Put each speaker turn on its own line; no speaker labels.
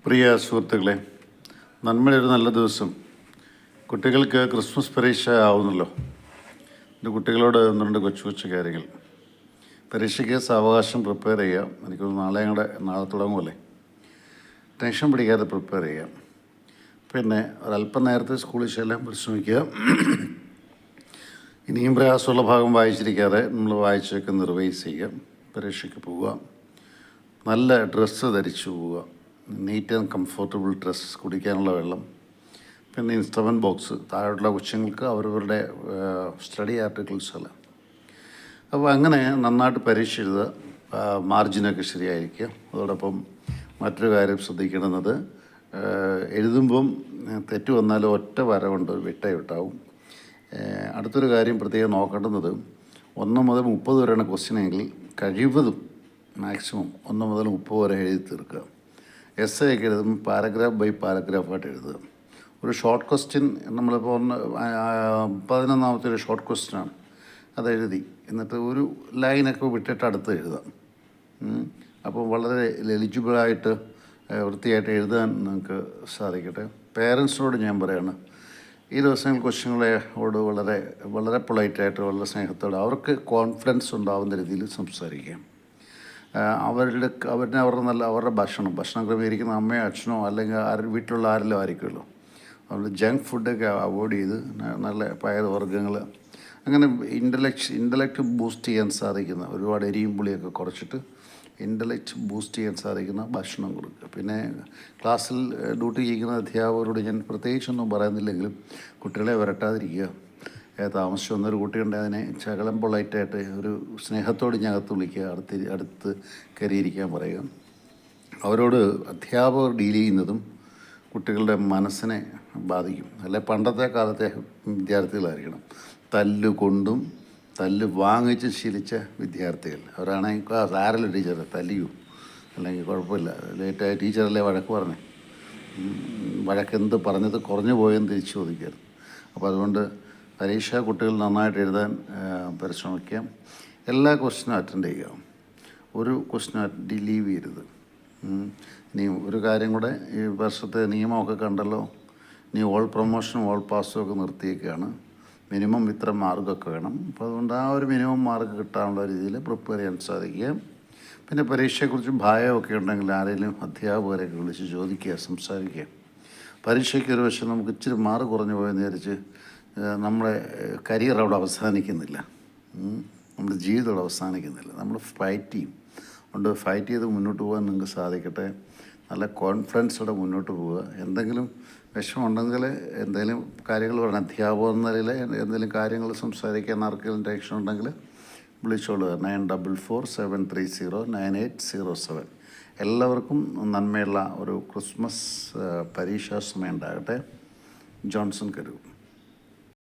പ്രിയ സുഹൃത്തുക്കളെ, നന്മയുടെ ഒരു നല്ല ദിവസം. കുട്ടികൾക്ക് ക്രിസ്മസ് പരീക്ഷ ആവുന്നല്ലോ. എൻ്റെ കുട്ടികളോട് ഒന്ന് രണ്ട് കൊച്ചു കാര്യങ്ങൾ. പരീക്ഷയ്ക്ക് സാവകാശം പ്രിപ്പയർ ചെയ്യാം. എനിക്കൊന്ന് നാളെ തുടങ്ങുമല്ലേ. ടെൻഷൻ പിടിക്കാതെ പ്രിപ്പയർ ചെയ്യാം. പിന്നെ ഒരല്പം നേരത്തെ സ്കൂളിൽ ചെല്ലാൻ പരിശ്രമിക്കുക. ഇനിയും പ്രയാസമുള്ള ഭാഗം വായിച്ചിരിക്കാതെ നമ്മൾ വായിച്ചൊക്കെ റിവൈസ് ചെയ്യുക. പരീക്ഷയ്ക്ക് പോവുക. നല്ല ഡ്രസ്സ് ധരിച്ചു പോവുക. നീറ്റ് ആൻഡ് കംഫർട്ടബിൾ ഡ്രസ്സ്, കുടിക്കാനുള്ള വെള്ളം, പിന്നെ ഇൻസ്ട്രുമെൻറ്റ് ബോക്സ്, താഴെയുള്ള കൊച്ചുങ്ങൾക്ക് അവരവരുടെ സ്റ്റഡി ആർട്ടിക്കിൾസ് എല്ലാം. അപ്പോൾ അങ്ങനെ നന്നായിട്ട് പരീക്ഷ എഴുതുക. മാർജിനൊക്കെ ശരിയായിരിക്കുക. അതോടൊപ്പം മറ്റൊരു കാര്യം ശ്രദ്ധിക്കേണ്ടുന്നത്, എഴുതുമ്പം തെറ്റ് വന്നാലും ഒറ്റ വര കൊണ്ട് വിട്ടാവും. അടുത്തൊരു കാര്യം പ്രത്യേകം നോക്കേണ്ടുന്നത്, 1 മുതൽ 30 വരെയാണ് ക്വസ്റ്റ്യനെങ്കിൽ കഴിവതും മാക്സിമം 1 മുതൽ 30 വരെ എഴുതി തീർക്കുക. എസ് ഒക്കെ എഴുതുമ്പോൾ പാരഗ്രാഫ് ബൈ പാരഗ്രാഫായിട്ട് എഴുതുക. ഒരു ഷോർട്ട് ക്വസ്റ്റ്യൻ നമ്മളിപ്പോൾ 11ാമത്തെ ഒരു ഷോർട്ട് ക്വസ്റ്റ്യനാണ്, അതെഴുതി എന്നിട്ട് ഒരു ലൈനൊക്കെ വിട്ടിട്ട് അടുത്ത് എഴുതാം. അപ്പോൾ വളരെ എലിജിബിളായിട്ട് വൃത്തിയായിട്ട് എഴുതാൻ നിങ്ങൾക്ക് സാധിക്കട്ടെ. പേരൻസിനോട് ഞാൻ പറയാണ്, ഈ ദിവസങ്ങളിൽ കൊച്ചുങ്ങളോട് വളരെ വളരെ പൊളൈറ്റായിട്ട്, വളരെ സ്നേഹത്തോടെ, അവർക്ക് കോൺഫിഡൻസ് ഉണ്ടാകുന്ന രീതിയിൽ സംസാരിക്കാം. അവരുടെ ഭക്ഷണം ക്രമീകരിക്കുന്ന അമ്മയോ അച്ഛനോ അല്ലെങ്കിൽ വീട്ടിലുള്ള ആരെല്ലോ ആയിരിക്കുമല്ലോ. അതുകൊണ്ട് ജങ്ക് ഫുഡൊക്കെ അവോയ്ഡ് ചെയ്ത് നല്ല പയറുവർഗ്ഗങ്ങൾ, അങ്ങനെ ഇൻ്റലക്റ്റ് ബൂസ്റ്റ് ചെയ്യാൻ സാധിക്കുന്ന, ഒരുപാട് എരിയും പുളിയൊക്കെ കുറച്ചിട്ട് ഇൻ്റലക്റ്റ് ബൂസ്റ്റ് ചെയ്യാൻ സാധിക്കുന്ന ഭക്ഷണം കൊടുക്കുക. പിന്നെ ക്ലാസ്സിൽ ഡ്യൂട്ടി ചെയ്യുന്ന അധ്യാപകരോട് ഞാൻ പ്രത്യേകിച്ചൊന്നും പറയുന്നില്ലെങ്കിലും കുട്ടികളെ വരട്ടാതിരിക്കുക. താമസിച്ച് വന്നൊരു കുട്ടിയുണ്ട്, അതിനെ ശകലം പൊളൈറ്റായിട്ട് ഒരു സ്നേഹത്തോട് ഞകത്ത് വിളിക്കുക, അടുത്ത് കയറിയിരിക്കാൻ പറയുക. അവരോട് അധ്യാപകർ ഡീൽ ചെയ്യുന്നതും കുട്ടികളുടെ മനസ്സിനെ ബാധിക്കും. അല്ലെ പണ്ടത്തെ കാലത്തെ വിദ്യാർത്ഥികളായിരിക്കണം. തല്ലുകൊണ്ടും തല്ല് വാങ്ങിച്ച് ശീലിച്ച വിദ്യാർത്ഥികൾ. അവരാണെങ്കിൽ ആരല്ല ടീച്ചറെ തല്ലിയോ, അല്ലെങ്കിൽ കുഴപ്പമില്ല, ലേറ്റായ ടീച്ചറല്ലേ വഴക്ക് പറഞ്ഞേ, വഴക്കെന്ത് പറഞ്ഞത് കുറഞ്ഞു പോയെന്ന് തിരിച്ചു ചോദിക്കരുത്. അപ്പോൾ അതുകൊണ്ട് പരീക്ഷ കുട്ടികൾ നന്നായിട്ട് എഴുതാൻ പരിശ്രമിക്കാം. എല്ലാ ക്വസ്റ്റ്യനും അറ്റൻഡ് ചെയ്യുക. ഒരു ക്വസ്റ്റ്യൻ ലീവ് ചെയ്യരുത്. ഇനി ഒരു കാര്യം കൂടെ, ഈ വർഷത്തെ നിയമമൊക്കെ കണ്ടല്ലോ. ഇനി ഓൾ പ്രൊമോഷനും ഓൾ പാസും ഒക്കെ നിർത്തിയേക്കാണ്. മിനിമം ഇത്ര മാർക്കൊക്കെ വേണം. അപ്പോൾ അതുകൊണ്ട് ആ ഒരു മിനിമം മാർക്ക് കിട്ടാനുള്ള രീതിയിൽ പ്രിപ്പയർ ചെയ്യാൻ സാധിക്കുക. പിന്നെ പരീക്ഷയെക്കുറിച്ച് ഭയമൊക്കെ ഉണ്ടെങ്കിൽ ആരെങ്കിലും അധ്യാപകരെയൊക്കെ വിളിച്ച് ചോദിക്കുക, സംസാരിക്കുക. പരീക്ഷയ്ക്ക് ഒരു പക്ഷേ നമുക്ക് ഇച്ചിരി മാർക്ക് കുറഞ്ഞു പോയെന്ന് വിചാരിച്ച് നമ്മുടെ കരിയർ അവിടെ അവസാനിക്കുന്നില്ല, നമ്മുടെ ജീവിതം അവിടെ അവസാനിക്കുന്നില്ല. നമ്മൾ ഫൈറ്റ് ചെയ്യും. അതുകൊണ്ട് ഫൈറ്റ് ചെയ്ത് മുന്നോട്ട് പോകാൻ നിങ്ങൾക്ക് സാധിക്കട്ടെ. നല്ല കോൺഫിഡൻസോടെ മുന്നോട്ട് പോവുക. എന്തെങ്കിലും വിഷമമുണ്ടെങ്കിൽ എന്തെങ്കിലും കാര്യങ്ങൾ പറയണം. അധ്യാപകൻ എന്ന നിലയിൽ എന്തെങ്കിലും കാര്യങ്ങൾ സംസാരിക്കാൻ ആർക്കെങ്കിലും ടെൻഷൻ ഉണ്ടെങ്കിൽ വിളിച്ചോളുക. 9447309807. എല്ലാവർക്കും നന്മയുള്ള ഒരു ക്രിസ്മസ് പരീക്ഷാ സമയം ഉണ്ടാകട്ടെ. ജോൺസൺ കരൂർ.